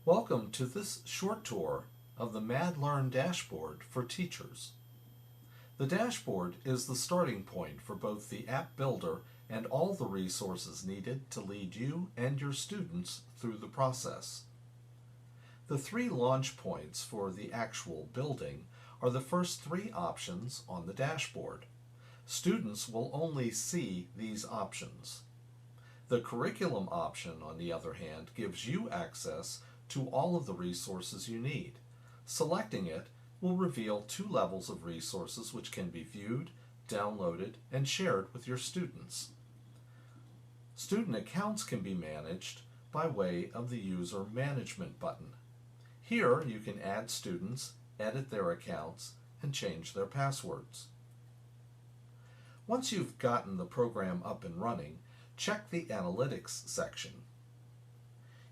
Welcome to this short tour of the MadLearn dashboard for teachers. The dashboard is the starting point for both the app builder and all the resources needed to lead you and your students through the process. The three launch points for the actual building are the first three options on the dashboard. Students will only see these options. The curriculum option, on the other hand, gives you access to all of the resources you need. Selecting it will reveal two levels of resources which can be viewed, downloaded, and shared with your students. Student accounts can be managed by way of the User Management button. Here you can add students, edit their accounts, and change their passwords. Once you've gotten the program up and running, check the Analytics section.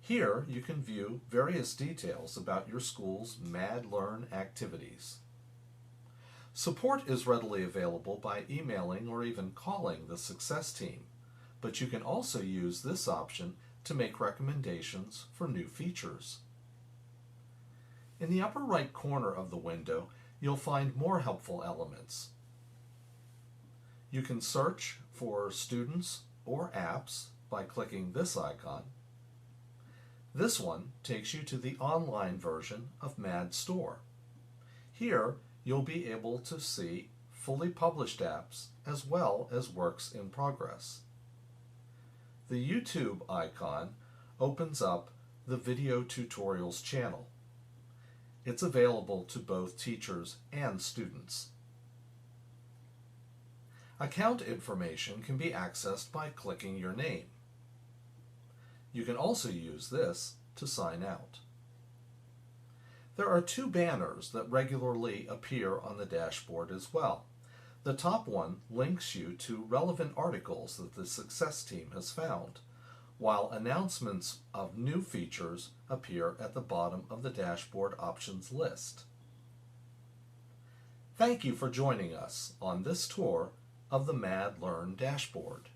Here you can view various details about your school's MadLearn activities. Support is readily available by emailing or even calling the Success team, but you can also use this option to make recommendations for new features. In the upper right corner of the window, you'll find more helpful elements. You can search for students or apps by clicking this icon. This one takes you to the online version of MadStore. Here you'll be able to see fully published apps as well as works in progress. The YouTube icon opens up the Video Tutorials channel. It's available to both teachers and students. Account information can be accessed by clicking your name. You can also use this to sign out. There are two banners that regularly appear on the dashboard as well. The top one links you to relevant articles that the Success team has found, while announcements of new features appear at the bottom of the dashboard options list. Thank you for joining us on this tour of the MadLearn dashboard.